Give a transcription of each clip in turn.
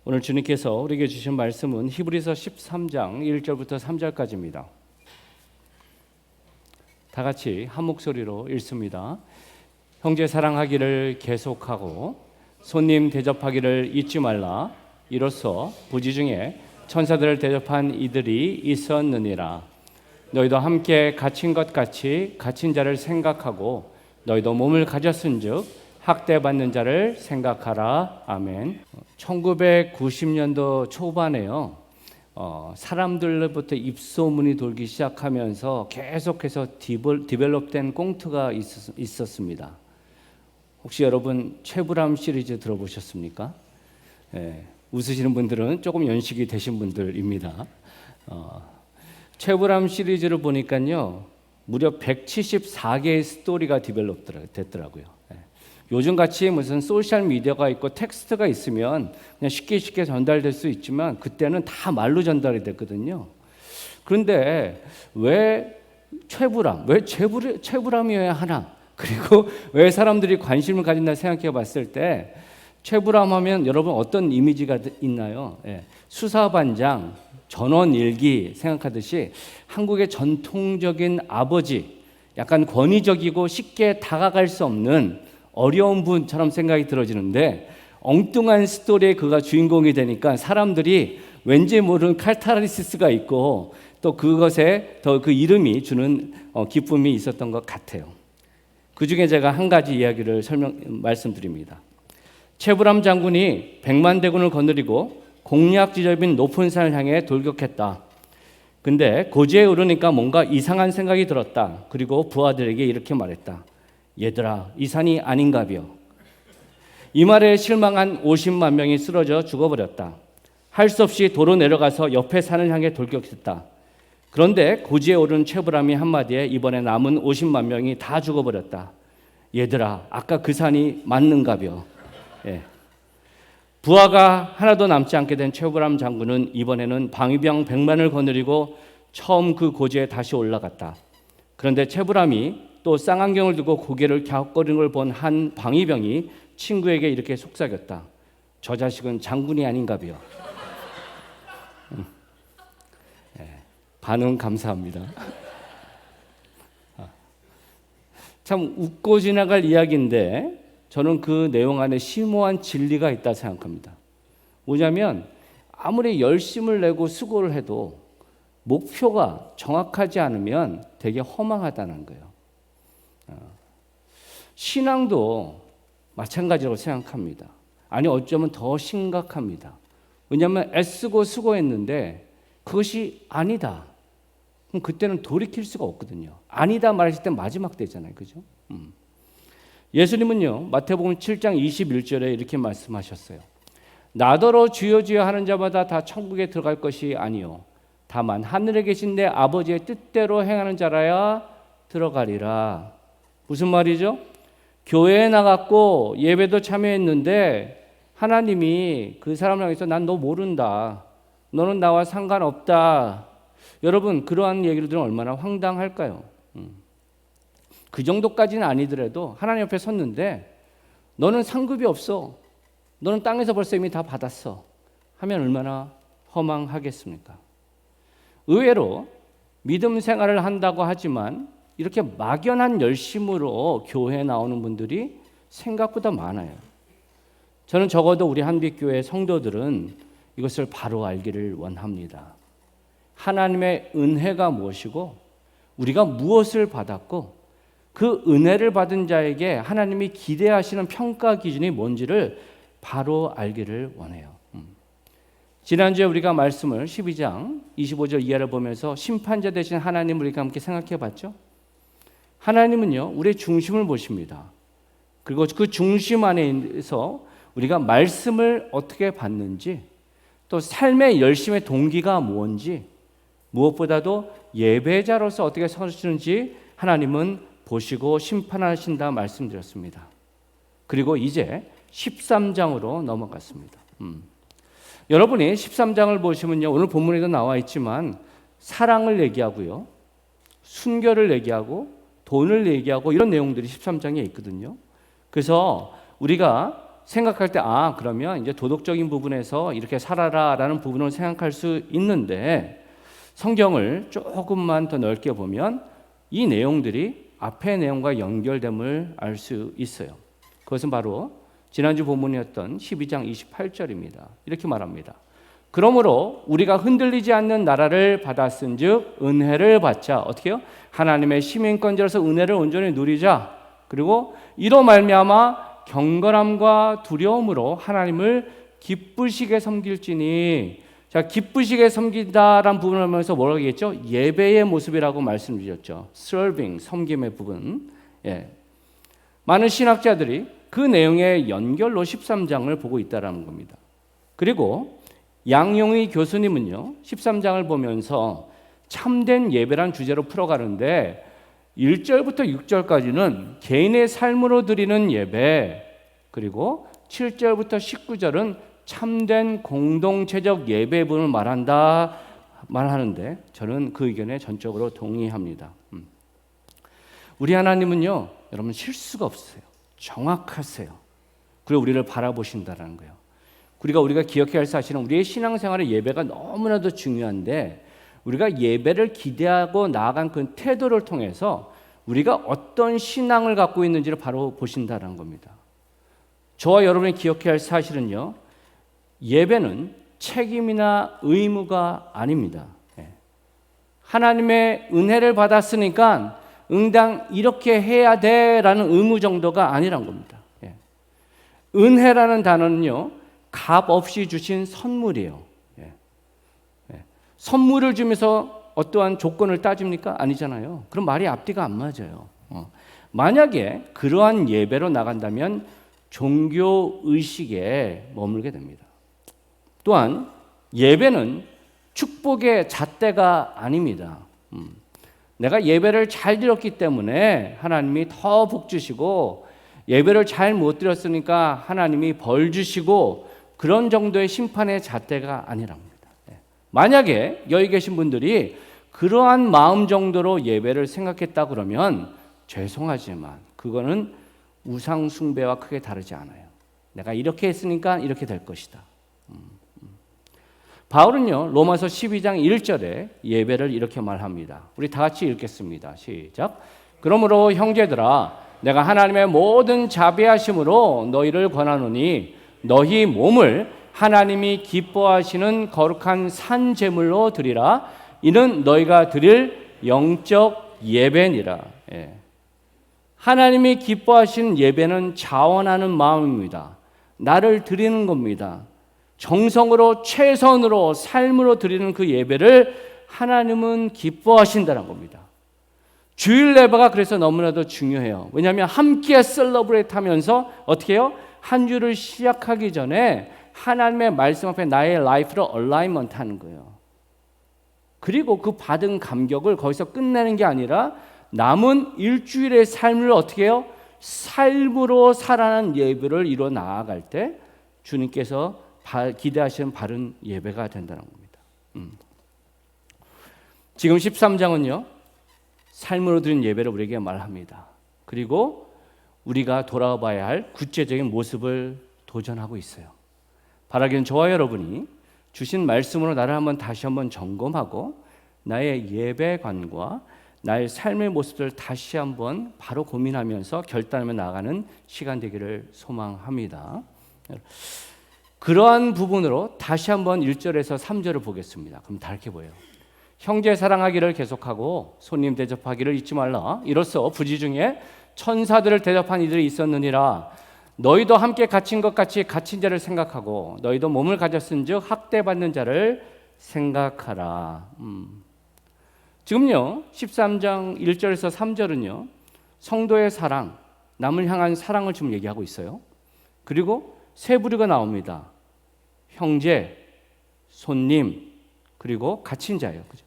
오늘 주님께서 우리에게 주신 말씀은 히브리서 13장 1절부터 3절까지입니다. 다 같이 한 목소리로 읽습니다. 형제 사랑하기를 계속하고 손님 대접하기를 잊지 말라. 이로써 부지 중에 천사들을 대접한 이들이 있었느니라. 너희도 함께 갇힌 것 같이 갇힌 자를 생각하고 너희도 몸을 가졌은즉 학대받는 자를 생각하라. 아멘. 1990년도 초반에요. 사람들로부터 입소문이 돌기 시작하면서 계속해서 디벨롭된 꽁트가 있었습니다. 혹시 여러분 최불암 시리즈 들어보셨습니까? 웃으시는 분들은 조금 연식이 되신 분들입니다. 최불암 시리즈를 보니까요, 무려 174개의 스토리가 디벨롭 됐더라고요. 요즘같이 무슨 소셜 미디어가 있고 텍스트가 있으면 그냥 쉽게 전달될 수 있지만 그때는 다 말로 전달이 됐거든요. 그런데 왜 최불암이어야 하나? 그리고 왜 사람들이 관심을 가진다 생각해 봤을 때 최불암 하면 여러분 어떤 이미지가 있나요? 수사반장, 전원일기 생각하듯이 한국의 전통적인 아버지, 약간 권위적이고 쉽게 다가갈 수 없는 어려운 분처럼 생각이 들어지는데 엉뚱한 스토리에 그가 주인공이 되니까 사람들이 왠지 모르는 카타르시스가 있고 또 그것에 더 그 이름이 주는 기쁨이 있었던 것 같아요. 그 중에 제가 한 가지 이야기를 말씀드립니다. 최불암 장군이 100만 대군을 거느리고 공략 지점인 높은 산을 향해 돌격했다. 근데 고지에 오르니까 뭔가 이상한 생각이 들었다. 그리고 부하들에게 이렇게 말했다. 얘들아, 이 산이 아닌가벼. 이 말에 실망한 50만 명이 쓰러져 죽어버렸다. 할 수 없이 도로 내려가서 옆에 산을 향해 돌격했다. 그런데 고지에 오른 최불암이 한마디에 이번에 남은 50만 명이 다 죽어버렸다. 얘들아, 아까 그 산이 맞는가벼. 부하가 하나도 남지 않게 된 최불암 장군은 이번에는 방위병 100만을 거느리고 처음 그 고지에 다시 올라갔다. 그런데 최불암이 또 쌍안경을 두고 고개를 갸웃거리는 걸 본 한 방위병이 친구에게 이렇게 속삭였다. 저 자식은 장군이 아닌가벼. 반응 감사합니다. 참 웃고 지나갈 이야기인데 저는 그 내용 안에 심오한 진리가 있다 생각합니다. 뭐냐면 아무리 열심을 내고 수고를 해도 목표가 정확하지 않으면 되게 허망하다는 거예요. 신앙도 마찬가지로 생각합니다. 아니 어쩌면 더 심각합니다. 왜냐하면 애쓰고 수고했는데 그것이 아니다. 그럼 그때는 돌이킬 수가 없거든요. 아니다 말하실 때 마지막 때잖아요. 그죠? 예수님은요, 마태복음 7장 21절에 이렇게 말씀하셨어요. 나더러 주여 주여 하는 자마다 다 천국에 들어갈 것이 아니요 다만 하늘에 계신 내 아버지의 뜻대로 행하는 자라야 들어가리라. 무슨 말이죠? 교회에 나갔고 예배도 참여했는데 하나님이 그 사람을 향해서 난 너 모른다. 너는 나와 상관없다. 여러분, 그러한 얘기를 들으면 얼마나 황당할까요? 그 정도까지는 아니더라도 하나님 옆에 섰는데 너는 상급이 없어. 너는 땅에서 벌써 이미 다 받았어. 하면 얼마나 허망하겠습니까? 의외로 믿음 생활을 한다고 하지만 이렇게 막연한 열심으로 교회에 나오는 분들이 생각보다 많아요. 저는 적어도 우리 한빛교회 성도들은 이것을 바로 알기를 원합니다. 하나님의 은혜가 무엇이고 우리가 무엇을 받았고 그 은혜를 받은 자에게 하나님이 기대하시는 평가 기준이 뭔지를 바로 알기를 원해요. 지난주에 우리가 말씀을 12장 25절 이하를 보면서 심판자 되신 하나님을 우리가 함께 생각해 봤죠? 하나님은요, 우리의 중심을 보십니다. 그리고 그 중심 안에서 우리가 말씀을 어떻게 받는지, 또 삶의 열심의 동기가 뭔지, 무엇보다도 예배자로서 어떻게 서시는지 하나님은 보시고 심판하신다 말씀드렸습니다. 그리고 이제 13장으로 넘어갔습니다. 여러분이 13장을 보시면요, 오늘 본문에도 나와 있지만 사랑을 얘기하고요, 순결을 얘기하고 돈을 얘기하고 이런 내용들이 13장에 있거든요. 그래서 우리가 생각할 때 그러면 이제 도덕적인 부분에서 이렇게 살아라라는 부분을 생각할 수 있는데 성경을 조금만 더 넓게 보면 이 내용들이 앞의 내용과 연결됨을 알 수 있어요. 그것은 바로 지난주 본문이었던 12장 28절입니다. 이렇게 말합니다. 그러므로 우리가 흔들리지 않는 나라를 받았은즉 은혜를 받자. 어떻게 해요? 하나님의 시민권자로서 은혜를 온전히 누리자. 그리고 이로 말미암아 경건함과 두려움으로 하나님을 기쁘시게 섬길지니. 자, 기쁘시게 섬긴다라는 부분을 하면서 뭐라고 얘기했죠? 예배의 모습이라고 말씀드렸죠. serving, 섬김의 부분. 예. 많은 신학자들이 그 내용의 연결로 13장을 보고 있다라는 겁니다. 그리고 양용희 교수님은요, 13장을 보면서 참된 예배란 주제로 풀어가는데 1절부터 6절까지는 개인의 삶으로 드리는 예배, 그리고 7절부터 19절은 참된 공동체적 예배 부분을 말하는데 저는 그 의견에 전적으로 동의합니다. 우리 하나님은요, 여러분 실수가 없어요. 정확하세요. 그리고 우리를 바라보신다는 거예요. 우리가 기억해야 할 사실은 우리의 신앙생활의 예배가 너무나도 중요한데 우리가 예배를 기대하고 나아간 그 태도를 통해서 우리가 어떤 신앙을 갖고 있는지를 바로 보신다는 겁니다. 저와 여러분이 기억해야 할 사실은요, 예배는 책임이나 의무가 아닙니다. 하나님의 은혜를 받았으니까 응당 이렇게 해야 돼라는 의무 정도가 아니란 겁니다. 은혜라는 단어는요, 값 없이 주신 선물이에요. 선물을 주면서 어떠한 조건을 따집니까? 아니잖아요. 그럼 말이 앞뒤가 안 맞아요. 만약에 그러한 예배로 나간다면 종교 의식에 머물게 됩니다. 또한 예배는 축복의 잣대가 아닙니다. 내가 예배를 잘 드렸기 때문에 하나님이 더 복 주시고 예배를 잘 못 드렸으니까 하나님이 벌 주시고 그런 정도의 심판의 잣대가 아니랍니다. 만약에 여기 계신 분들이 그러한 마음 정도로 예배를 생각했다 그러면 죄송하지만 그거는 우상 숭배와 크게 다르지 않아요. 내가 이렇게 했으니까 이렇게 될 것이다. 바울은요, 로마서 12장 1절에 예배를 이렇게 말합니다. 우리 다 같이 읽겠습니다. 시작. 그러므로 형제들아, 내가 하나님의 모든 자비하심으로 너희를 권하노니 너희 몸을 하나님이 기뻐하시는 거룩한 산 제물로 드리라. 이는 너희가 드릴 영적 예배니라. 하나님이 기뻐하시는 예배는 자원하는 마음입니다. 나를 드리는 겁니다. 정성으로 최선으로 삶으로 드리는 그 예배를 하나님은 기뻐하신다는 겁니다. 주일 예배가 그래서 너무나도 중요해요. 왜냐하면 함께 셀러브레이트 하면서 어떻게 해요? 한 주를 시작하기 전에 하나님의 말씀 앞에 나의 라이프를 얼라이먼트 하는 거예요. 그리고 그 받은 감격을 거기서 끝내는 게 아니라 남은 일주일의 삶을 어떻게 해요? 삶으로 살아가는 예배를 이루어 나아갈 때 주님께서 기대하시는 바른 예배가 된다는 겁니다. 지금 13장은요, 삶으로 드린 예배를 우리에게 말합니다. 그리고 우리가 돌아봐야 할 구체적인 모습을 도전하고 있어요. 바라기는 저와 여러분이 주신 말씀으로 나를 다시 한번 점검하고 나의 예배관과 나의 삶의 모습을 다시 한번 바로 고민하면서 결단하며 나아가는 시간 되기를 소망합니다. 그러한 부분으로 다시 한번 1절에서 3절을 보겠습니다. 그럼 다 이렇게 보여요. 형제 사랑하기를 계속하고 손님 대접하기를 잊지 말라. 이로써 부지 중에 천사들을 대접한 이들이 있었느니라. 너희도 함께 갇힌 것 같이 갇힌 자를 생각하고 너희도 몸을 가졌은즉 학대받는 자를 생각하라. 지금요 13장 1절에서 3절은요 성도의 사랑, 남을 향한 사랑을 지금 얘기하고 있어요. 그리고 세 부류가 나옵니다. 형제, 손님, 그리고 갇힌 자예요. 그죠?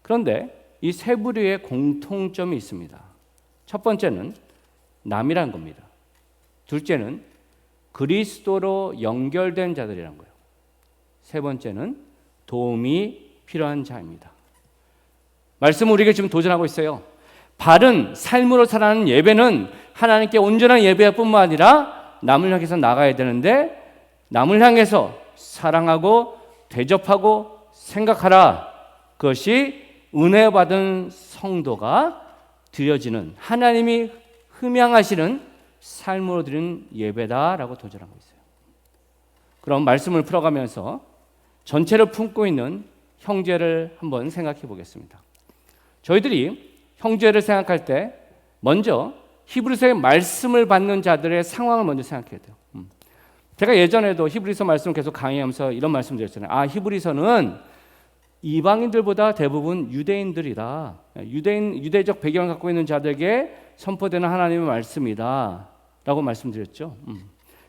그런데 이 세 부류의 공통점이 있습니다. 첫 번째는 남이란 겁니다. 둘째는 그리스도로 연결된 자들이란 거예요. 세 번째는 도움이 필요한 자입니다. 말씀은 우리에게 지금 도전하고 있어요. 바른 삶으로 살아가는 예배는 하나님께 온전한 예배뿐만 아니라 남을 향해서 나가야 되는데 남을 향해서 사랑하고 대접하고 생각하라. 그것이 은혜 받은 성도가 드려지는 하나님이 흠양하시는 삶으로 드리는 예배다라고 도전하고 있어요. 그럼 말씀을 풀어가면서 전체를 품고 있는 형제를 한번 생각해 보겠습니다. 저희들이 형제를 생각할 때 먼저 히브리서의 말씀을 받는 자들의 상황을 먼저 생각해야 돼요. 제가 예전에도 히브리서 말씀을 계속 강의하면서 이런 말씀 드렸잖아요. 히브리서는 이방인들보다 대부분 유대인들이다. 유대적 배경을 갖고 있는 자들에게 선포되는 하나님의 말씀이다 라고 말씀드렸죠.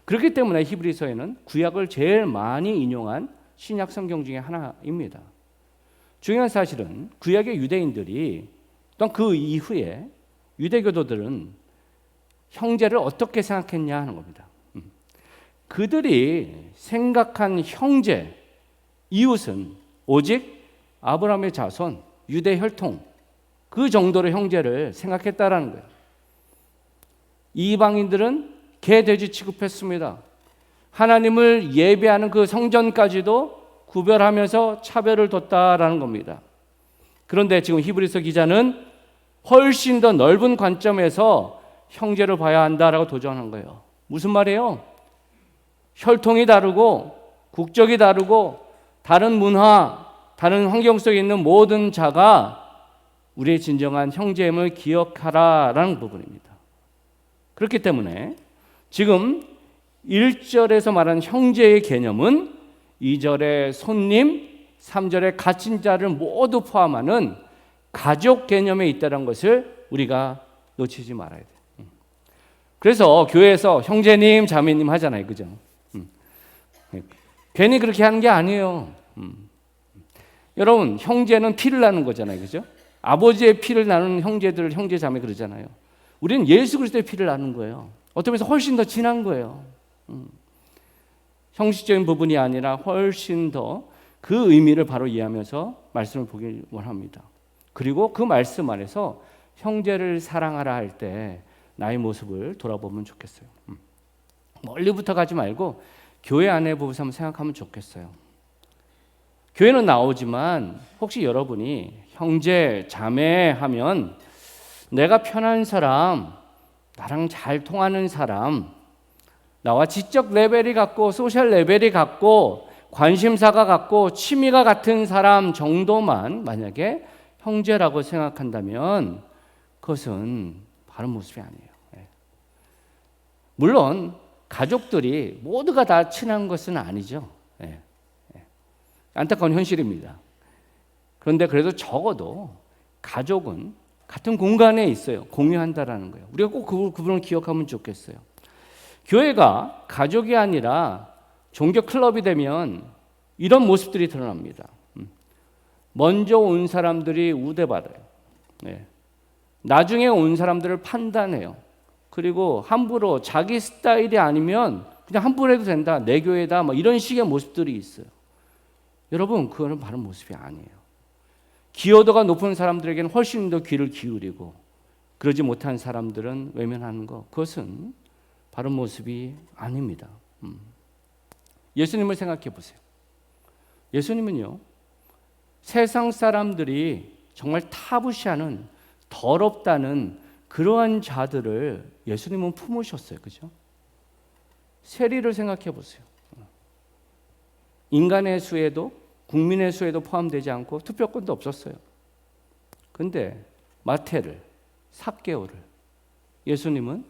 그렇기 때문에 히브리서에는 구약을 제일 많이 인용한 신약 성경 중에 하나입니다. 중요한 사실은 구약의 유대인들이 또한 그 이후에 유대교도들은 형제를 어떻게 생각했냐 하는 겁니다. 그들이 생각한 형제, 이웃은 오직 아브라함의 자손, 유대 혈통 그 정도의 형제를 생각했다라는 거예요. 이방인들은 개, 돼지 취급했습니다. 하나님을 예배하는 그 성전까지도 구별하면서 차별을 뒀다라는 겁니다. 그런데 지금 히브리서 기자는 훨씬 더 넓은 관점에서 형제를 봐야 한다라고 도전한 거예요. 무슨 말이에요? 혈통이 다르고 국적이 다르고 다른 문화, 다른 환경 속에 있는 모든 자가 우리의 진정한 형제임을 기억하라라는 부분입니다. 그렇기 때문에 지금 1절에서 말하는 형제의 개념은 2절의 손님, 3절의 갇힌 자를 모두 포함하는 가족 개념에 있다는 것을 우리가 놓치지 말아야 돼요. 그래서 교회에서 형제님, 자매님 하잖아요. 그죠? 괜히 그렇게 하는 게 아니에요. 여러분, 형제는 피를 나는 거잖아요. 그죠? 아버지의 피를 나누는 형제들, 형제 자매 그러잖아요. 우리는 예수 그리스도의 피를 나누는 거예요. 어떻게 해서 훨씬 더 진한 거예요. 형식적인 부분이 아니라 훨씬 더 그 의미를 바로 이해하면서 말씀을 보길 원합니다. 그리고 그 말씀 안에서 형제를 사랑하라 할 때 나의 모습을 돌아보면 좋겠어요. 멀리부터 가지 말고 교회 안에 보면서 한번 생각하면 좋겠어요. 교회는 나오지만 혹시 여러분이 형제, 자매 하면 내가 편한 사람, 나랑 잘 통하는 사람, 나와 지적 레벨이 같고 소셜 레벨이 같고 관심사가 같고 취미가 같은 사람 정도만 만약에 형제라고 생각한다면 그것은 바른 모습이 아니에요. 물론 가족들이 모두가 다 친한 것은 아니죠. 안타까운 현실입니다. 그런데 그래도 적어도 가족은 같은 공간에 있어요. 공유한다라는 거예요. 우리가 꼭 그 부분을 기억하면 좋겠어요. 교회가 가족이 아니라 종교 클럽이 되면 이런 모습들이 드러납니다. 먼저 온 사람들이 우대받아요. 나중에 온 사람들을 판단해요. 그리고 함부로 자기 스타일이 아니면 그냥 함부로 해도 된다. 내 교회다. 뭐 이런 식의 모습들이 있어요. 여러분, 그거는 바른 모습이 아니에요. 기여도가 높은 사람들에게는 훨씬 더 귀를 기울이고 그러지 못한 사람들은 외면하는 것. 그것은 바른 모습이 아닙니다. 예수님을 생각해 보세요. 예수님은요, 세상 사람들이 정말 타부시하는 더럽다는 그러한 자들을 예수님은 품으셨어요. 그죠? 세리를 생각해 보세요. 인간의 수에도 국민의 수에도 포함되지 않고 투표권도 없었어요. 근데 마태를, 삭개오를 예수님은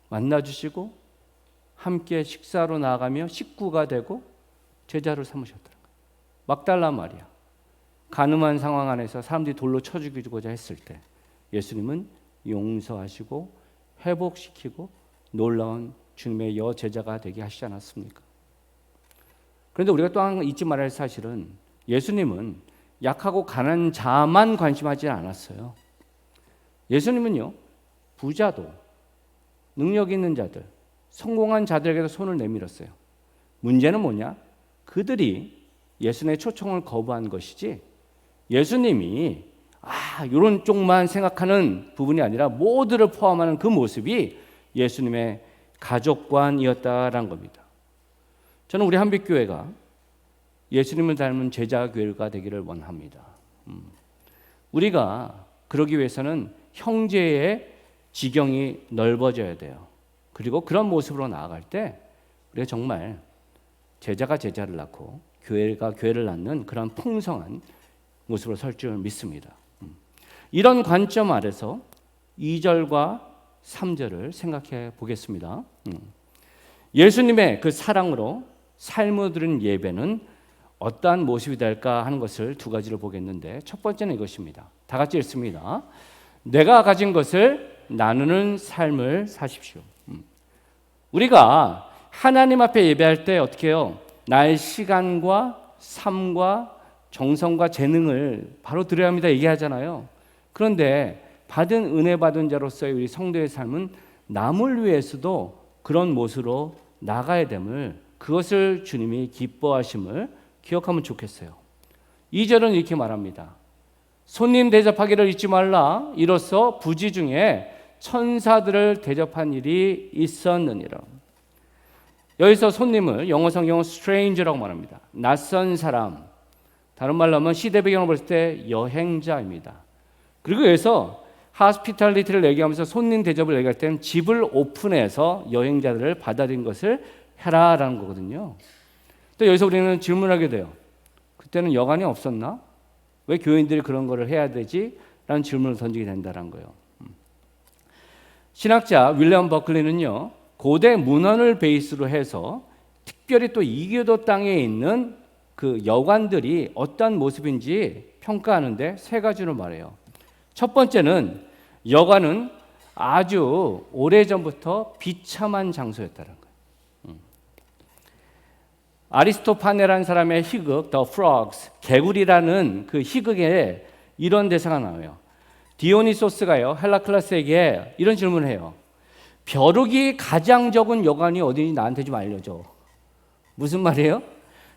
만나주시고 함께 식사로 나가며 식구가 되고 제자로 삼으셨더라고요. 막달라 마리아, 가늠한 상황 안에서 사람들이 돌로 쳐 죽이고자 했을 때 예수님은 용서하시고 회복시키고 놀라운 주님의 여제자가 되게 하시지 않았습니까? 그런데 우리가 또 한 잊지 말아야 할 사실은 예수님은 약하고 가난한 자만 관심하지 않았어요. 예수님은요, 부자도 능력 있는 자들, 성공한 자들에게도 손을 내밀었어요. 문제는 뭐냐? 그들이 예수님의 초청을 거부한 것이지 예수님이 이런 쪽만 생각하는 부분이 아니라 모두를 포함하는 그 모습이 예수님의 가족관이었다라는 겁니다. 저는 우리 한빛교회가 예수님을 닮은 제자교회가 되기를 원합니다. 우리가 그러기 위해서는 형제의 지경이 넓어져야 돼요. 그리고 그런 모습으로 나아갈 때 우리가 정말 제자가 제자를 낳고 교회가 교회를 낳는 그런 풍성한 모습으로 설 줄 믿습니다. 이런 관점 아래서 2절과 3절을 생각해 보겠습니다. 예수님의 그 사랑으로 삶을 드린 예배는 어떠한 모습이 될까 하는 것을 두 가지를 보겠는데, 첫 번째는 이것입니다. 다 같이 읽습니다. 내가 가진 것을 나누는 삶을 사십시오. 우리가 하나님 앞에 예배할 때 어떻게 해요? 나의 시간과 삶과 정성과 재능을 바로 드려야 합니다 얘기하잖아요. 그런데 받은 은혜 받은 자로서의 우리 성도의 삶은 남을 위해서도 그런 모습으로 나가야 됨을, 그것을 주님이 기뻐하심을 기억하면 좋겠어요. 2절은 이렇게 말합니다. 손님 대접하기를 잊지 말라. 이로써 부지 중에 천사들을 대접한 일이 있었느니라. 여기서 손님을 영어 성경은 stranger라고 말합니다. 낯선 사람, 다른 말로 하면 시대 배경을 볼 때 여행자입니다. 그리고 여기서 hospitality를 얘기하면서 손님 대접을 얘기할 때는 집을 오픈해서 여행자들을 받아들인 것을 해라라는 거거든요. 또 여기서 우리는 질문하게 돼요. 그때는 여관이 없었나? 왜 교인들이 그런 거를 해야 되지? 라는 질문을 던지게 된다는 거예요. 신학자 윌리엄 버클리는요, 고대 문헌을 베이스로 해서 특별히 또 이교도 땅에 있는 그 여관들이 어떤 모습인지 평가하는데 세 가지로 말해요. 첫 번째는 여관은 아주 오래전부터 비참한 장소였다는 거예요. 아리스토파네라는 사람의 희극 The Frogs, 개구리라는 그 희극에 이런 대사가 나와요. 디오니소스가요 헬라클라스에게 이런 질문을 해요. 벼룩이 가장 적은 여관이 어디인지 나한테 좀 알려줘. 무슨 말이에요?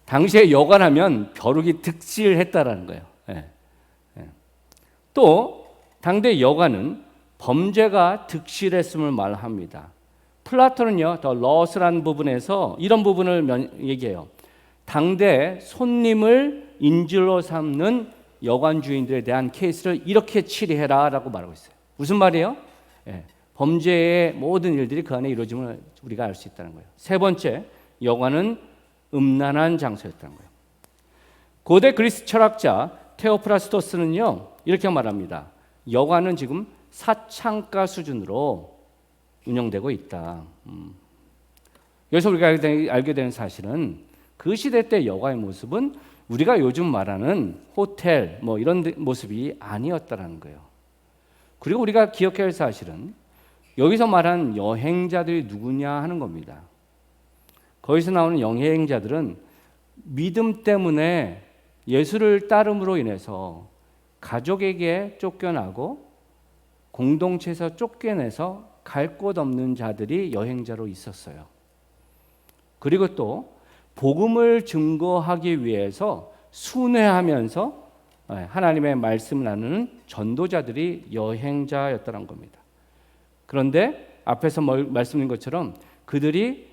당시에 여관하면 벼룩이 득실했다라는 거예요. 예. 예. 또 당대 여관은 범죄가 득실했음을 말합니다. 플라톤은요, 더 러스라는 부분에서 이런 부분을 얘기해요. 당대 손님을 인질로 삼는 여관 주인들에 대한 케이스를 이렇게 처리해라라고 말하고 있어요. 무슨 말이에요? 예. 범죄의 모든 일들이 그 안에 이루어짐을 우리가 알 수 있다는 거예요. 세 번째, 여관은 음란한 장소였다는 거예요. 고대 그리스 철학자 테오프라스토스는요 이렇게 말합니다. 여관은 지금 사창가 수준으로 운영되고 있다. 여기서 우리가 알게 되는 사실은 그 시대 때 여가의 모습은 우리가 요즘 말하는 호텔 뭐 이런 모습이 아니었다라는 거예요. 그리고 우리가 기억해야 할 사실은 여기서 말한 여행자들이 누구냐 하는 겁니다. 거기서 나오는 여행자들은 믿음 때문에 예수를 따름으로 인해서 가족에게 쫓겨나고 공동체에서 쫓겨내서 갈 곳 없는 자들이 여행자로 있었어요. 그리고 또 복음을 증거하기 위해서 순회하면서 하나님의 말씀을 나누는 전도자들이 여행자였다는 겁니다. 그런데 앞에서 말씀드린 것처럼 그들이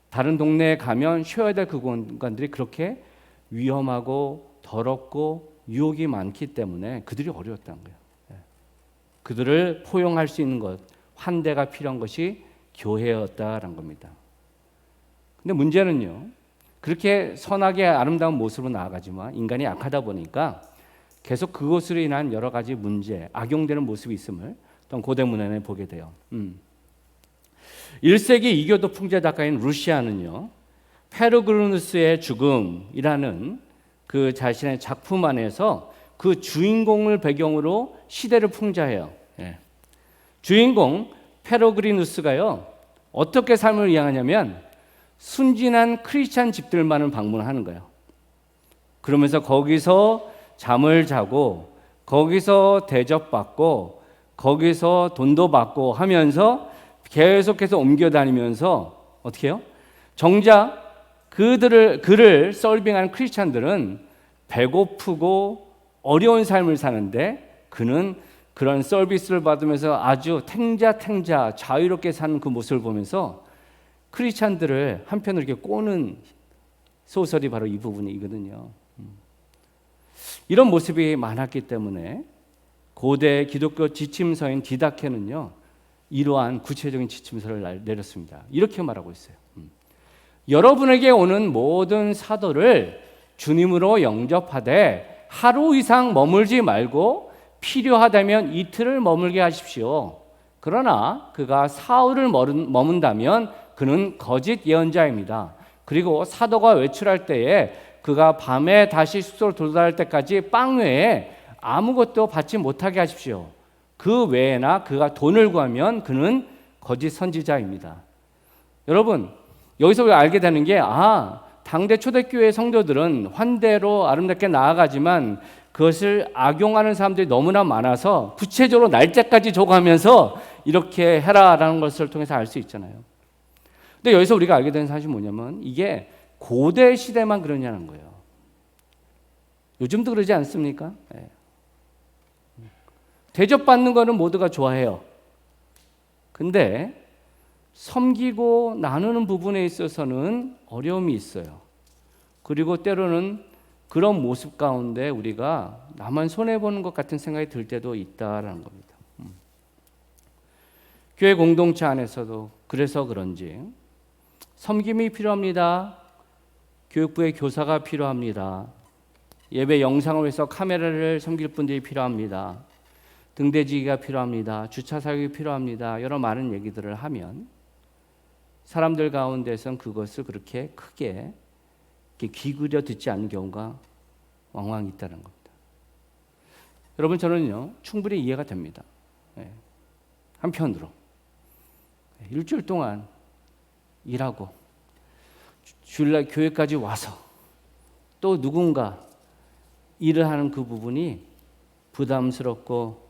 다른 동네에 가면 쉬어야 될 그 공간들이 그렇게 위험하고 더럽고 유혹이 많기 때문에 그들이 어려웠다는 거예요. 그들을 포용할 수 있는 것, 환대가 필요한 것이 교회였다라는 겁니다. 근데 문제는요, 그렇게 선하게 아름다운 모습으로 나아가지만 인간이 약하다 보니까 계속 그것으로 인한 여러 가지 문제, 악용되는 모습이 있음을 어떤 고대 문헌에 보게 돼요. 1세기 이교도 풍자 작가인 루시아는요, 페르그루누스의 죽음이라는 그 자신의 작품 안에서 그 주인공을 배경으로 시대를 풍자해요. 예. 주인공 페르그루누스가요 어떻게 삶을 이행하냐면 순진한 크리스찬 집들만을 방문하는 거예요. 그러면서 거기서 잠을 자고 거기서 대접받고 거기서 돈도 받고 하면서 계속해서 옮겨다니면서 어떻게 해요? 정작 그를 서빙하는 크리스찬들은 배고프고 어려운 삶을 사는데 그는 그런 서비스를 받으면서 아주 탱자 자유롭게 사는 그 모습을 보면서 크리스찬들을 한편으로 이렇게 꼬는 소설이 바로 이 부분이거든요. 이런 모습이 많았기 때문에 고대 기독교 지침서인 디다케는요, 이러한 구체적인 지침서를 내렸습니다. 이렇게 말하고 있어요. 여러분에게 오는 모든 사도를 주님으로 영접하되 하루 이상 머물지 말고 필요하다면 이틀을 머물게 하십시오. 그러나 그가 사흘을 머문다면 그는 거짓 예언자입니다. 그리고 사도가 외출할 때에 그가 밤에 다시 숙소로 도달할 때까지 빵 외에 아무것도 받지 못하게 하십시오. 그 외에나 그가 돈을 구하면 그는 거짓 선지자입니다. 여러분, 여기서 우리가 알게 되는 게 당대 초대교회 성도들은 환대로 아름답게 나아가지만 그것을 악용하는 사람들이 너무나 많아서 구체적으로 날짜까지 줘가면서 이렇게 해라라는 것을 통해서 알 수 있잖아요. 근데 여기서 우리가 알게 되는 사실이 뭐냐면 이게 고대 시대만 그러냐는 거예요. 요즘도 그러지 않습니까? 네. 대접받는 거는 모두가 좋아해요. 근데 섬기고 나누는 부분에 있어서는 어려움이 있어요. 그리고 때로는 그런 모습 가운데 우리가 나만 손해보는 것 같은 생각이 들 때도 있다라는 겁니다. 교회 공동체 안에서도 그래서 그런지 섬김이 필요합니다. 교육부의 교사가 필요합니다. 예배 영상을 위해서 카메라를 섬길 분들이 필요합니다. 등대지기가 필요합니다. 주차 사역이 필요합니다. 여러 많은 얘기들을 하면 사람들 가운데선 그것을 그렇게 크게 귀 기울여 듣지 않는 경우가 왕왕 있다는 겁니다. 여러분, 저는요 충분히 이해가 됩니다. 한편으로 일주일 동안 일하고 주일날 교회까지 와서 또 누군가 일을 하는 그 부분이 부담스럽고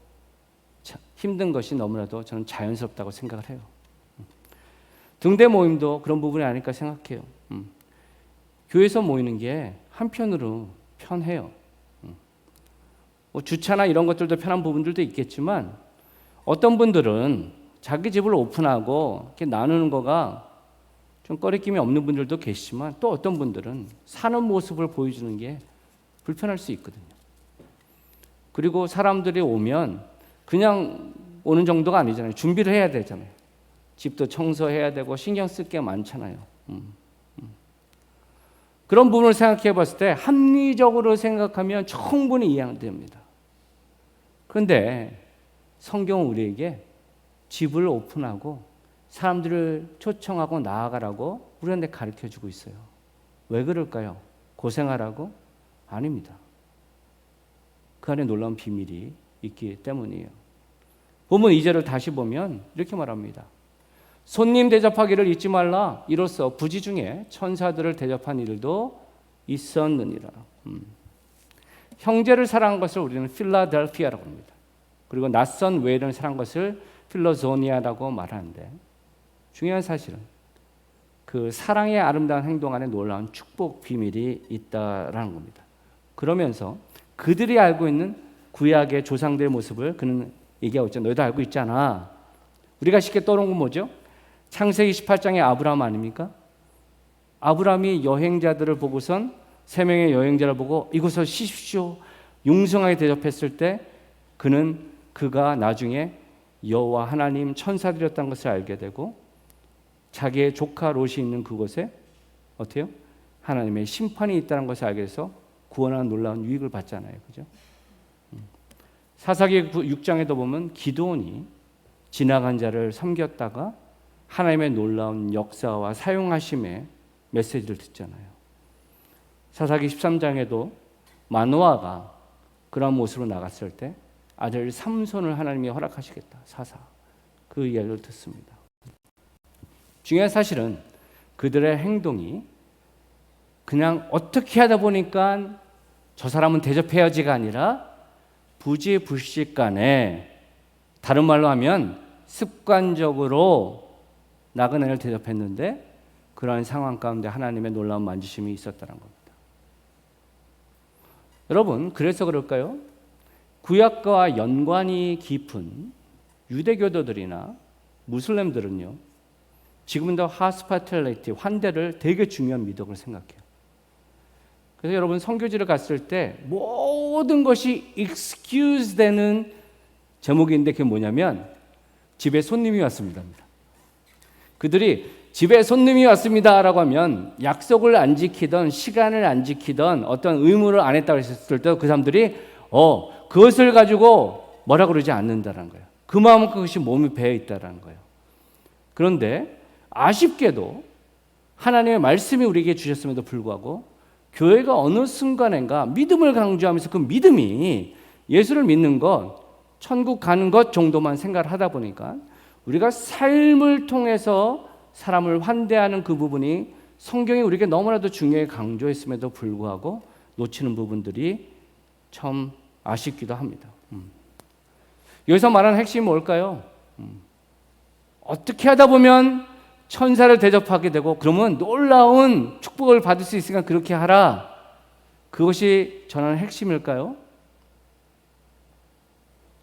힘든 것이 너무나도 저는 자연스럽다고 생각을 해요. 등대 모임도 그런 부분이 아닐까 생각해요. 교회에서 모이는 게 한편으로 편해요. 뭐 주차나 이런 것들도 편한 부분들도 있겠지만 어떤 분들은 자기 집을 오픈하고 이렇게 나누는 거가 좀 꺼리낌이 없는 분들도 계시지만 또 어떤 분들은 사는 모습을 보여주는 게 불편할 수 있거든요. 그리고 사람들이 오면 그냥 오는 정도가 아니잖아요. 준비를 해야 되잖아요. 집도 청소해야 되고 신경 쓸 게 많잖아요. 그런 부분을 생각해 봤을 때 합리적으로 생각하면 충분히 이해됩니다. 그런데 성경은 우리에게 집을 오픈하고 사람들을 초청하고 나아가라고 우리한테 가르쳐주고 있어요. 왜 그럴까요? 고생하라고? 아닙니다. 그 안에 놀라운 비밀이 있기 때문이에요. 본문 2절을 다시 보면 이렇게 말합니다. 손님 대접하기를 잊지 말라. 이로써 부지 중에 천사들을 대접한 일도 있었느니라. 형제를 사랑한 것을 우리는 필라델피아라고 합니다. 그리고 낯선 외인을 사랑한 것을 필로소니아라고 말하는데 중요한 사실은 그 사랑의 아름다운 행동 안에 놀라운 축복 비밀이 있다라는 겁니다. 그러면서 그들이 알고 있는 구약의 조상들의 모습을 그는 얘기하고 있죠. 너희도 알고 있잖아. 우리가 쉽게 떠오르는 건 뭐죠? 창세기 18장의 아브라함 아닙니까? 아브라함이 여행자들을 보고선 세 명의 여행자를 보고 이곳을 쉬십시오. 융성하게 대접했을 때 그가 나중에 여호와 하나님 천사들이었다는 것을 알게 되고 자기의 조카 롯이 있는 그곳에 어때요? 하나님의 심판이 있다는 것을 알게 돼서 구원하는 놀라운 유익을 받잖아요. 그죠? 사사기 6장에도 보면 기드온이 지나간 자를 섬겼다가 하나님의 놀라운 역사와 사용하심의 메시지를 듣잖아요. 사사기 13장에도 마노아가 그런 모습으로 나갔을 때 아들 삼손을 하나님이 허락하시겠다. 그 이야기를 듣습니다. 중요한 사실은 그들의 행동이 그냥 어떻게 하다 보니까 저 사람은 대접해야지가 아니라 부지불식간에 다른 말로 하면 습관적으로 나그네를 대접했는데 그러한 상황 가운데 하나님의 놀라운 만지심이 있었다는 겁니다. 여러분, 그래서 그럴까요? 구약과 연관이 깊은 유대교도들이나 무슬림들은요, 지금도 hospitality, 환대를 되게 중요한 미덕으로 생각해요. 그래서 여러분 선교지를 갔을 때 모든 것이 excuse 되는 제목인데 그게 뭐냐면 집에 손님이 왔습니다. 그들이 집에 손님이 왔습니다라고 하면 약속을 안 지키던 시간을 안 지키던 어떤 의무를 안 했다고 했을 때 그 사람들이 그것을 가지고 뭐라 그러지 않는다는 거예요. 그 마음은 그것이 몸에 배어 있다는 거예요. 그런데 아쉽게도 하나님의 말씀이 우리에게 주셨음에도 불구하고 교회가 어느 순간인가 믿음을 강조하면서 그 믿음이 예수를 믿는 것, 천국 가는 것 정도만 생각을 하다 보니까 우리가 삶을 통해서 사람을 환대하는 그 부분이 성경이 우리에게 너무나도 중요하게 강조했음에도 불구하고 놓치는 부분들이 참 아쉽기도 합니다. 여기서 말하는 핵심이 뭘까요? 어떻게 하다 보면 천사를 대접하게 되고 그러면 놀라운 축복을 받을 수 있으니까 그렇게 하라. 그것이 전하는 핵심일까요?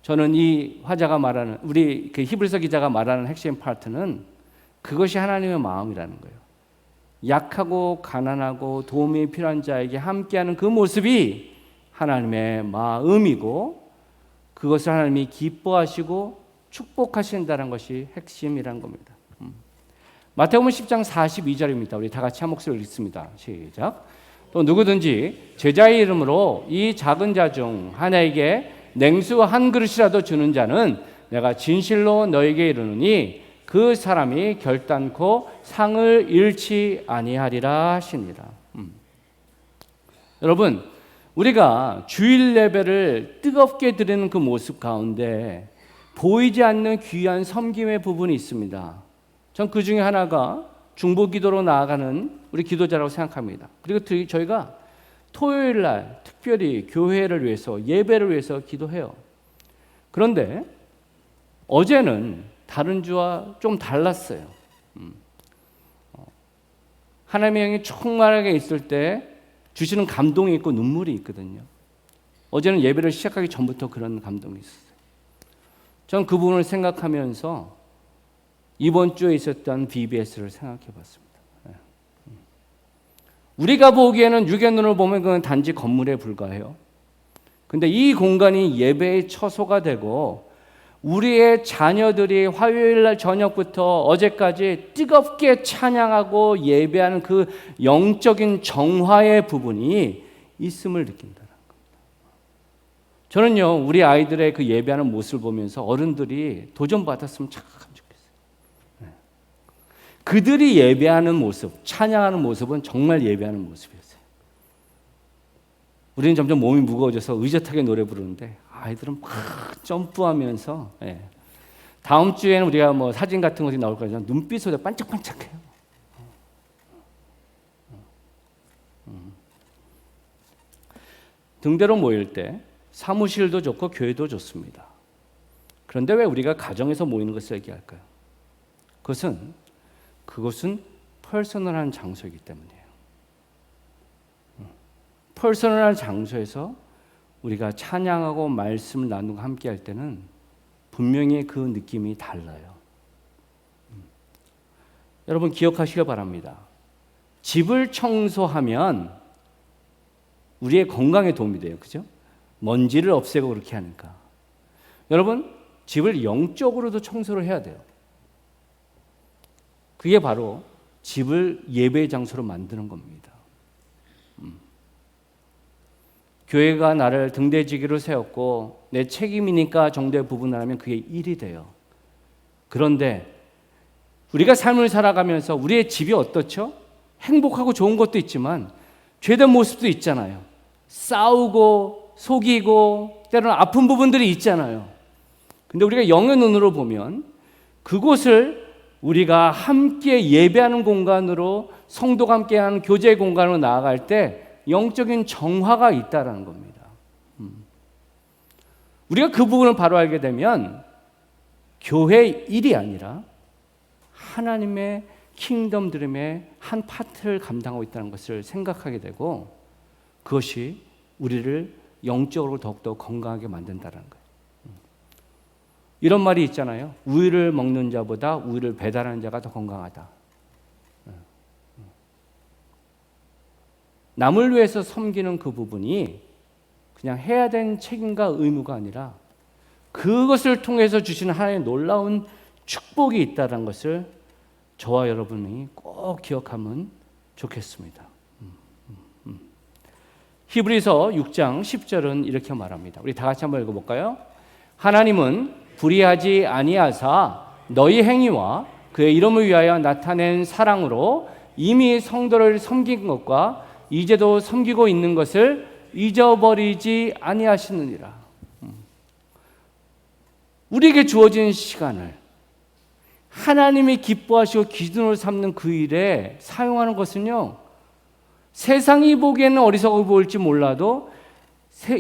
저는 이 화자가 말하는 우리 그 히브리서 기자가 말하는 핵심 파트는 그것이 하나님의 마음이라는 거예요. 약하고 가난하고 도움이 필요한 자에게 함께하는 그 모습이 하나님의 마음이고 그것을 하나님이 기뻐하시고 축복하신다는 것이 핵심이란 겁니다. 마태복음 10장 42절입니다. 우리 다 같이 한 목소리로 읽습니다. 시작. 또 누구든지 제자의 이름으로 이 작은 자 중 하나에게 냉수 한 그릇이라도 주는 자는 내가 진실로 너에게 이르노니 그 사람이 결단코 상을 잃지 아니하리라 하시니라. 여러분, 우리가 주일 예배를 뜨겁게 드리는 그 모습 가운데 보이지 않는 귀한 섬김의 부분이 있습니다. 전 그 중에 하나가 중보기도로 나아가는 우리 기도자라고 생각합니다. 그리고 저희가 토요일 날 특별히 교회를 위해서 예배를 위해서 기도해요. 그런데 어제는 다른 주와 좀 달랐어요. 하나님의 영이 충만하게 있을 때 주시는 감동이 있고 눈물이 있거든요. 어제는 예배를 시작하기 전부터 그런 감동이 있었어요. 전 그 부분을 생각하면서 이번 주에 있었던 BBS를 생각해 봤습니다. 우리가 보기에는 육의 눈으로 보면 그건 단지 건물에 불과해요. 근데 이 공간이 예배의 처소가 되고 우리의 자녀들이 화요일 날 저녁부터 어제까지 뜨겁게 찬양하고 예배하는 그 영적인 정화의 부분이 있음을 느낀다는 겁니다. 저는요, 우리 아이들의 그 예배하는 모습을 보면서 어른들이 도전받았으면 참 좋겠어요. 그들이 예배하는 모습, 찬양하는 모습은 정말 예배하는 모습이었어요. 우리는 점점 몸이 무거워져서 의젓하게 노래 부르는데 아이들은 막 점프하면서 다음 주에는 우리가 뭐 사진 같은 것이 나올 거잖아요. 눈빛으로 반짝반짝해요. 등대로 모일 때 사무실도 좋고 교회도 좋습니다. 그런데 왜 우리가 가정에서 모이는 것을 얘기할까요? 그것은 퍼스널한 장소이기 때문이에요. 퍼스널한 장소에서 우리가 찬양하고 말씀을 나누고 함께 할 때는 분명히 그 느낌이 달라요. 여러분 기억하시기 바랍니다. 집을 청소하면 우리의 건강에 도움이 돼요. 그죠? 먼지를 없애고 그렇게 하니까. 여러분 집을 영적으로도 청소를 해야 돼요. 그게 바로 집을 예배의 장소로 만드는 겁니다. 교회가 나를 등대지기로 세웠고 내 책임이니까 정도의 부분을 하면 그게 일이 돼요. 그런데 우리가 삶을 살아가면서 우리의 집이 어떻죠? 행복하고 좋은 것도 있지만 죄된 모습도 있잖아요. 싸우고 속이고 때로는 아픈 부분들이 있잖아요. 근데 우리가 영의 눈으로 보면 그곳을 우리가 함께 예배하는 공간으로 성도가 함께하는 교제의 공간으로 나아갈 때 영적인 정화가 있다라는 겁니다. 우리가 그 부분을 바로 알게 되면 교회 일이 아니라 하나님의 킹덤 드림의 한 파트를 감당하고 있다는 것을 생각하게 되고 그것이 우리를 영적으로 더욱더 건강하게 만든다는 거예요. 이런 말이 있잖아요. 우유를 먹는 자보다 우유를 배달하는 자가 더 건강하다. 남을 위해서 섬기는 그 부분이 그냥 해야 되는 책임과 의무가 아니라 그것을 통해서 주시는 하나님의 놀라운 축복이 있다는 것을 저와 여러분이 꼭 기억하면 좋겠습니다. 히브리서 6장 10절은 이렇게 말합니다. 우리 다 같이 한번 읽어볼까요? 하나님은 불의하지 아니하사 너희 행위와 그의 이름을 위하여 나타낸 사랑으로 이미 성도를 섬긴 것과 이제도 섬기고 있는 것을 잊어버리지 아니하시느니라. 우리에게 주어진 시간을 하나님이 기뻐하시고 기준으로 삼는 그 일에 사용하는 것은요, 세상이 보기에는 어리석어 보일지 몰라도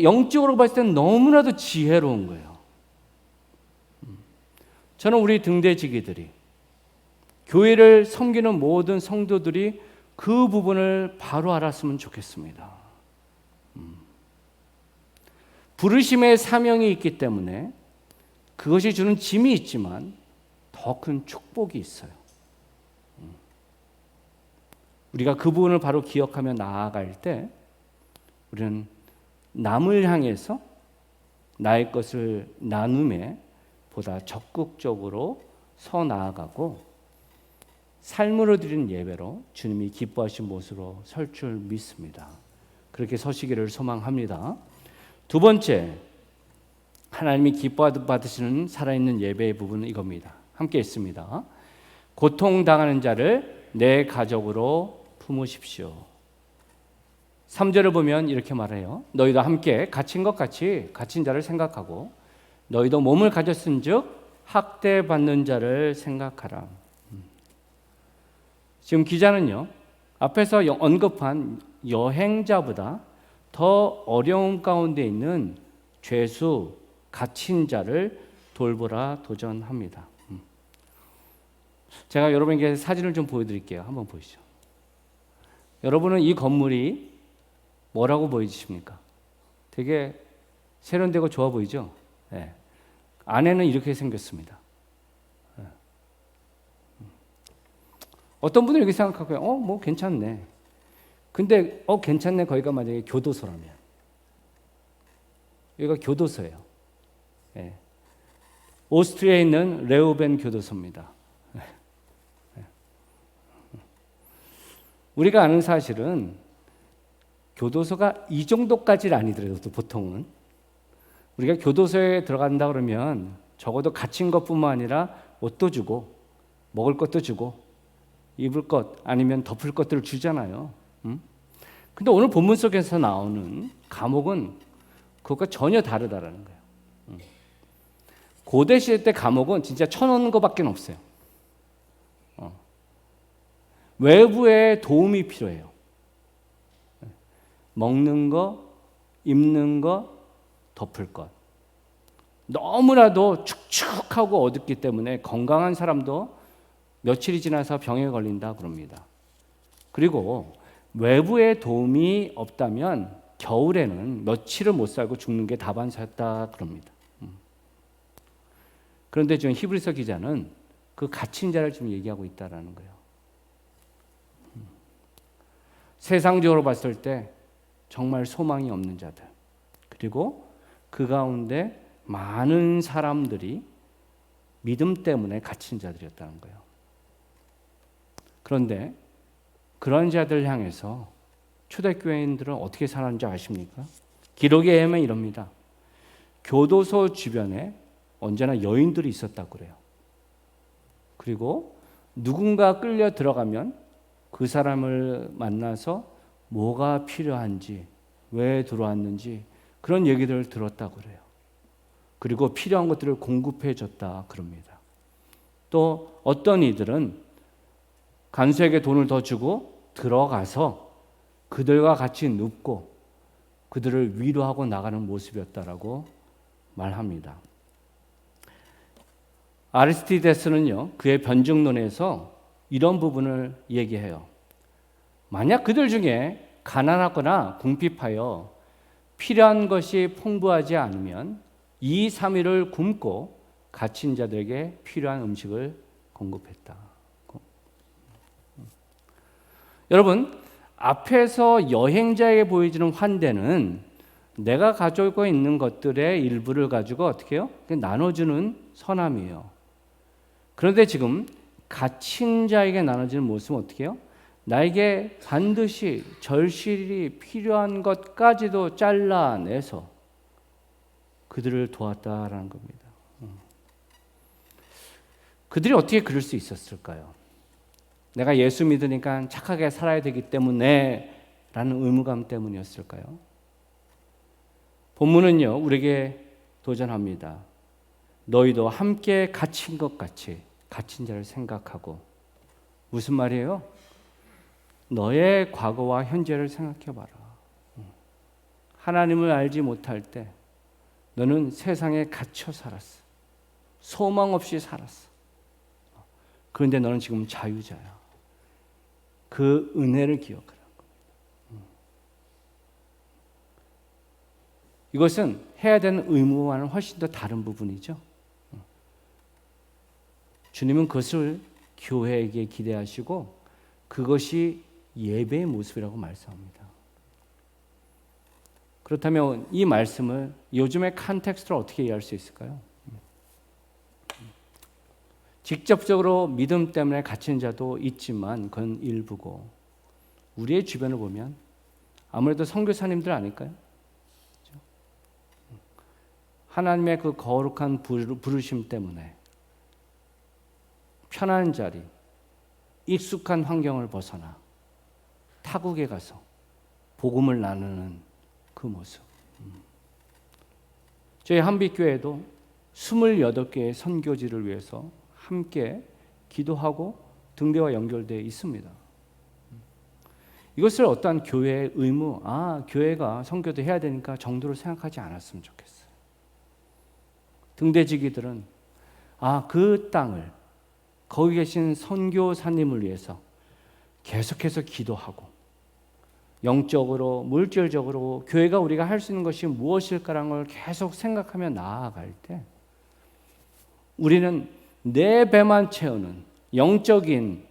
영적으로 봤을 때는 너무나도 지혜로운 거예요. 저는 우리 등대지기들이, 교회를 섬기는 모든 성도들이 그 부분을 바로 알았으면 좋겠습니다. 부르심의 사명이 있기 때문에 그것이 주는 짐이 있지만 더 큰 축복이 있어요. 우리가 그 부분을 바로 기억하며 나아갈 때 우리는 남을 향해서 나의 것을 나눔에 보다 적극적으로 서 나아가고 삶으로 드리는 예배로 주님이 기뻐하신 모습으로 설 줄 믿습니다. 그렇게 서시기를 소망합니다. 두 번째, 하나님이 기뻐받으시는 살아있는 예배의 부분은 이겁니다. 함께 있습니다. 고통당하는 자를 내 가족으로 품으십시오. 3절을 보면 이렇게 말해요. 너희도 함께 갇힌 것 같이 갇힌 자를 생각하고 너희도 몸을 가졌은즉 학대받는 자를 생각하라. 지금 기자는요, 앞에서 언급한 여행자보다 더 어려운 가운데 있는 죄수, 갇힌 자를 돌보라 도전합니다. 제가 여러분에게 사진을 좀 보여드릴게요. 한번 보시죠. 여러분은 이 건물이 뭐라고 보이십니까? 되게 세련되고 좋아 보이죠? 네. 안에는 이렇게 생겼습니다. 네. 어떤 분은 이렇게 생각하고요. 뭐 괜찮네. 근데 괜찮네. 거기가 만약에 교도소라면. 여기가 교도소예요. 네. 오스트리아에 있는 레오벤 교도소입니다. 우리가 아는 사실은 교도소가 이 정도까지는 아니더라도 보통은 우리가 교도소에 들어간다 그러면 적어도 갇힌 것뿐만 아니라 옷도 주고 먹을 것도 주고 입을 것 아니면 덮을 것들을 주잖아요. 근데 오늘 본문 속에서 나오는 감옥은 그것과 전혀 다르다라는 거예요. 고대 시대 때 감옥은 진짜 쳐놓는 것밖에 없어요. 외부의 도움이 필요해요. 먹는 거, 입는 거, 덮을 것. 너무나도 축축하고 어둡기 때문에 건강한 사람도 며칠이 지나서 병에 걸린다 그럽니다. 그리고 외부의 도움이 없다면 겨울에는 며칠을 못 살고 죽는 게 다반사였다 그럽니다. 그런데 지금 히브리서 기자는 그 갇힌 자를 좀 얘기하고 있다라는 거예요. 세상적으로 봤을 때 정말 소망이 없는 자들, 그리고 그 가운데 많은 사람들이 믿음 때문에 갇힌 자들이었다는 거예요. 그런데 그런 자들 향해서 초대교회인들은 어떻게 살았는지 아십니까? 기록에 의하면 이럽니다. 교도소 주변에 언제나 여인들이 있었다고 그래요. 그리고 누군가 끌려 들어가면 그 사람을 만나서 뭐가 필요한지, 왜 들어왔는지 그런 얘기들을 들었다고 그래요. 그리고 필요한 것들을 공급해 줬다 그럽니다. 또 어떤 이들은 간수에게 돈을 더 주고 들어가서 그들과 같이 눕고 그들을 위로하고 나가는 모습이었다라고 말합니다. 아리스티데스는요, 그의 변증론에서 이런 부분을 얘기해요. 만약 그들 중에 가난하거나 궁핍하여 필요한 것이 풍부하지 않으면 2, 3일을 굶고 갇힌 자들에게 필요한 음식을 공급했다. 여러분, 앞에서 여행자에게 보여지는 환대는 내가 가지고 있는 것들의 일부를 가지고 어떻게 해요? 나눠주는 선함이에요. 그런데 지금 갇힌 자에게 나눠지는 모습은 어떻게 해요? 나에게 반드시 절실히 필요한 것까지도 잘라내서 그들을 도왔다라는 겁니다. 그들이 어떻게 그럴 수 있었을까요? 내가 예수 믿으니까 착하게 살아야 되기 때문에 라는 의무감 때문이었을까요? 본문은요, 우리에게 도전합니다. 너희도 함께 갇힌 것 같이 갇힌 자를 생각하고. 무슨 말이에요? 너의 과거와 현재를 생각해봐라. 하나님을 알지 못할 때 너는 세상에 갇혀 살았어. 소망 없이 살았어. 그런데 너는 지금 자유자야. 그 은혜를 기억하라는 겁니다. 이것은 해야 되는 의무와는 훨씬 더 다른 부분이죠. 주님은 그것을 교회에게 기대하시고 그것이 예배의 모습이라고 말씀합니다. 그렇다면 이 말씀을 요즘의 컨텍스트로 어떻게 이해할 수 있을까요? 직접적으로 믿음 때문에 갇힌 자도 있지만 그건 일부고, 우리의 주변을 보면 아무래도 선교사님들 아닐까요? 하나님의 그 거룩한 부르심 때문에 편한 자리, 익숙한 환경을 벗어나 타국에 가서 복음을 나누는 그 모습. 저희 한빛교회도 28개의 선교지를 위해서 함께 기도하고 등대와 연결되어 있습니다. 이것을 어떠한 교회의 의무, 교회가 선교도 해야 되니까 정도로 생각하지 않았으면 좋겠어요. 등대지기들은 그 땅을, 거기 계신 선교사님을 위해서 계속해서 기도하고 영적으로, 물질적으로 교회가 우리가 할 수 있는 것이 무엇일까라는 걸 계속 생각하며 나아갈 때 우리는 내 배만 채우는 영적인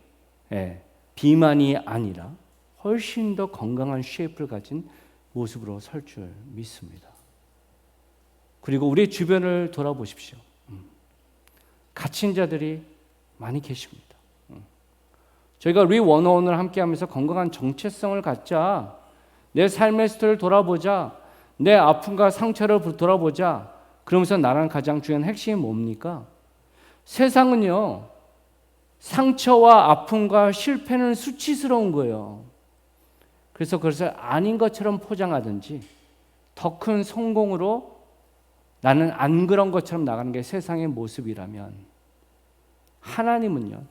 비만이 아니라 훨씬 더 건강한 쉐이프를 가진 모습으로 설 줄 믿습니다. 그리고 우리 주변을 돌아보십시오. 갇힌 자들이 많이 계십니다. 저희가 리원어원을 함께하면서 건강한 정체성을 갖자, 내 삶의 스토리를 돌아보자, 내 아픔과 상처를 돌아보자. 그러면서 나랑 가장 중요한 핵심이 뭡니까? 세상은요, 상처와 아픔과 실패는 수치스러운 거예요. 그래서 그것을 아닌 것처럼 포장하든지 더 큰 성공으로 나는 안 그런 것처럼 나가는 게 세상의 모습이라면, 하나님은요,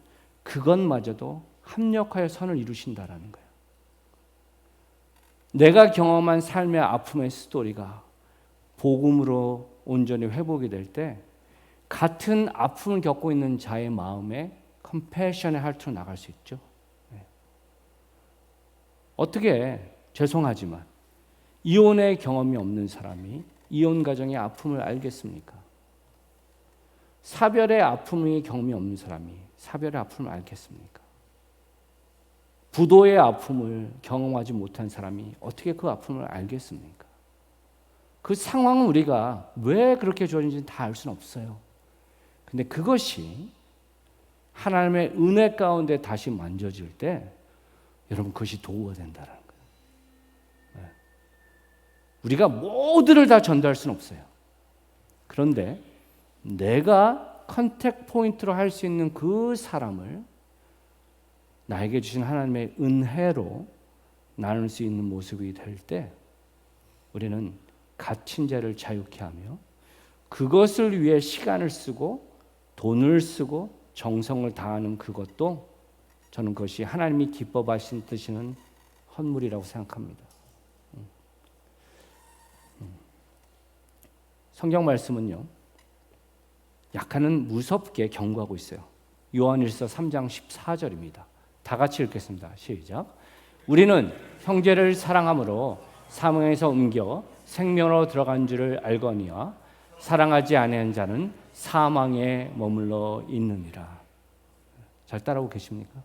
그것마저도 합력하여 선을 이루신다라는 거예요. 내가 경험한 삶의 아픔의 스토리가 복음으로 온전히 회복이 될 때 같은 아픔을 겪고 있는 자의 마음에 컴패션의 할투로 나갈 수 있죠. 어떻게, 죄송하지만 이혼의 경험이 없는 사람이 이혼 가정의 아픔을 알겠습니까? 사별의 아픔의 경험이 없는 사람이 사별의 아픔을 알겠습니까? 부도의 아픔을 경험하지 못한 사람이 어떻게 그 아픔을 알겠습니까? 그 상황은 우리가 왜 그렇게 주어진지 다 알 수는 없어요. 근데 그것이 하나님의 은혜 가운데 다시 만져질 때 여러분, 그것이 도구가 된다는 거예요. 우리가 모두를 다 전달할 수는 없어요. 그런데 내가 컨택 포인트로 할 수 있는 그 사람을 나에게 주신 하나님의 은혜로 나눌 수 있는 모습이 될 때 우리는 갇힌 자를 자유케 하며 그것을 위해 시간을 쓰고 돈을 쓰고 정성을 다하는 그것도 저는 그것이 하나님이 기뻐하시는 헌물이라고 생각합니다. 성경 말씀은요, 약간은 무섭게 경고하고 있어요. 요한일서 3장 14절입니다. 다 같이 읽겠습니다. 시작. 우리는 형제를 사랑함으로 사망에서 옮겨 생명으로 들어간 줄을 알거니와 사랑하지 아니하는 자는 사망에 머물러 있느니라. 잘 따라오고 계십니까?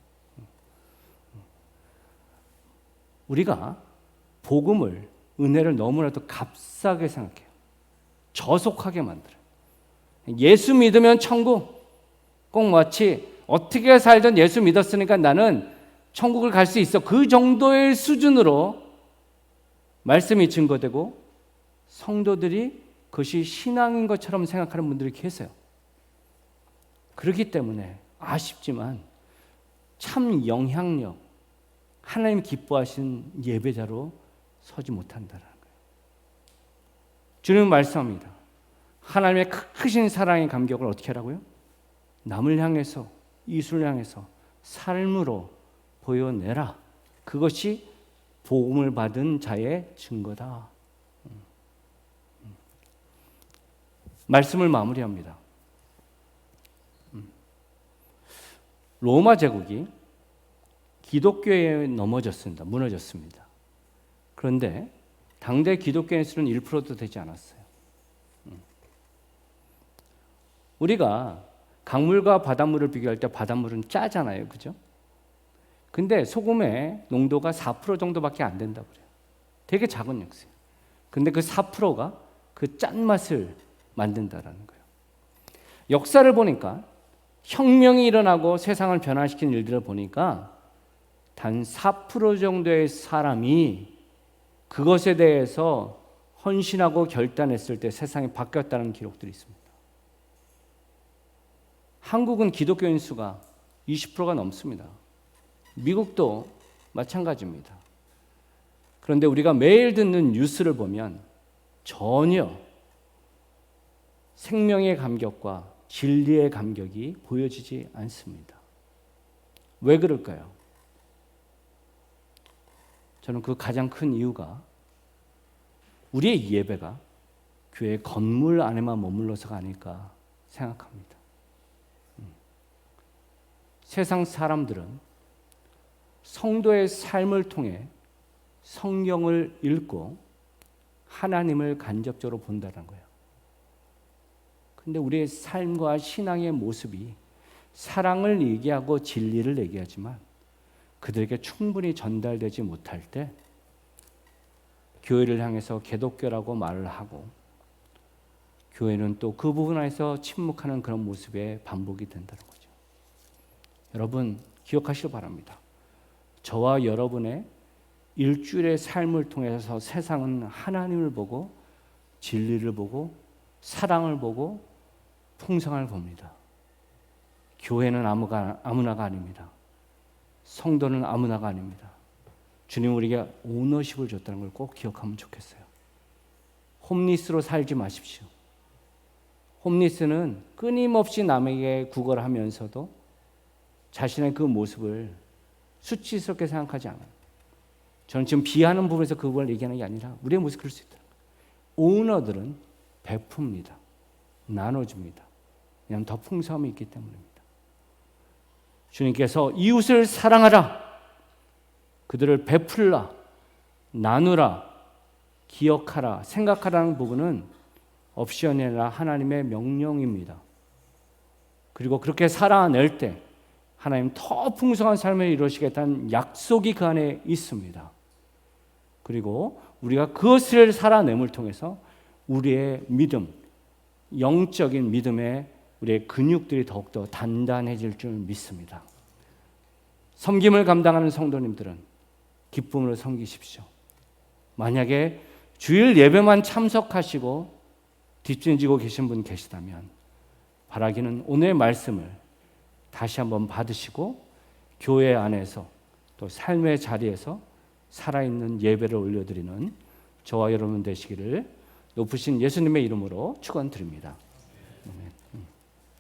우리가 복음을, 은혜를 너무나도 값싸게 생각해요. 저속하게 만들어요. 예수 믿으면 천국, 꼭 마치 어떻게 살든 예수 믿었으니까 나는 천국을 갈 수 있어, 그 정도의 수준으로 말씀이 증거되고 성도들이 그것이 신앙인 것처럼 생각하는 분들이 계세요. 그렇기 때문에 아쉽지만 참 영향력, 하나님 기뻐하신 예배자로 서지 못한다는 거예요. 주님은 말씀합니다. 하나님의 크신 사랑의 감격을 어떻게 하라고요? 남을 향해서, 이웃을 향해서 삶으로 보여내라. 그것이 복음을 받은 자의 증거다. 말씀을 마무리합니다. 로마 제국이 기독교에 넘어졌습니다. 무너졌습니다. 그런데 당대 기독교인의 수는 1%도 되지 않았어요. 우리가 강물과 바닷물을 비교할 때 바닷물은 짜잖아요. 그죠? 근데 소금의 농도가 4% 정도밖에 안 된다고 그래요. 되게 작은 역수예요. 근데 그 4%가 그 짠맛을 만든다라는 거예요. 역사를 보니까 혁명이 일어나고 세상을 변화시킨 일들을 보니까 단 4% 정도의 사람이 그것에 대해서 헌신하고 결단했을 때 세상이 바뀌었다는 기록들이 있습니다. 한국은 기독교인 수가 20%가 넘습니다. 미국도 마찬가지입니다. 그런데 우리가 매일 듣는 뉴스를 보면 전혀 생명의 감격과 진리의 감격이 보여지지 않습니다. 왜 그럴까요? 저는 그 가장 큰 이유가 우리의 예배가 교회 건물 안에만 머물러서가 아닐까 생각합니다. 세상 사람들은 성도의 삶을 통해 성경을 읽고 하나님을 간접적으로 본다는 거예요. 근데 우리의 삶과 신앙의 모습이 사랑을 얘기하고 진리를 얘기하지만 그들에게 충분히 전달되지 못할 때 교회를 향해서 개독교라고 말을 하고 교회는 또 그 부분 안에서 침묵하는 그런 모습의 반복이 된다는 거죠. 여러분 기억하시기 바랍니다. 저와 여러분의 일주일의 삶을 통해서 세상은 하나님을 보고 진리를 보고 사랑을 보고 풍성을 봅니다. 교회는 아무나가 아닙니다. 성도는 아무나가 아닙니다. 주님 우리에게 오너십을 줬다는 걸 꼭 기억하면 좋겠어요. 홈리스로 살지 마십시오. 홈리스는 끊임없이 남에게 구걸하면서도 자신의 그 모습을 수치스럽게 생각하지 않아요. 저는 지금 비하는 부분에서 그걸 얘기하는 게 아니라 우리의 모습이 그럴 수 있다. 오너들은 베풉니다. 나눠줍니다. 왜냐하면 더 풍성함이 있기 때문입니다. 주님께서 이웃을 사랑하라, 그들을 베풀라, 나누라, 기억하라, 생각하라는 부분은 옵션이 아니라 하나님의 명령입니다. 그리고 그렇게 살아낼 때 하나님 더 풍성한 삶을 이루시겠다는 약속이 그 안에 있습니다. 그리고 우리가 그것을 살아냄을 통해서 우리의 믿음, 영적인 믿음의 우리의 근육들이 더욱더 단단해질 줄 믿습니다. 섬김을 감당하는 성도님들은 기쁨으로 섬기십시오. 만약에 주일 예배만 참석하시고 뒷짐지고 계신 분 계시다면 바라기는 오늘의 말씀을 다시 한번 받으시고 교회 안에서 또 삶의 자리에서 살아있는 예배를 올려드리는 저와 여러분 되시기를 높으신 예수님의 이름으로 축원드립니다. 아멘.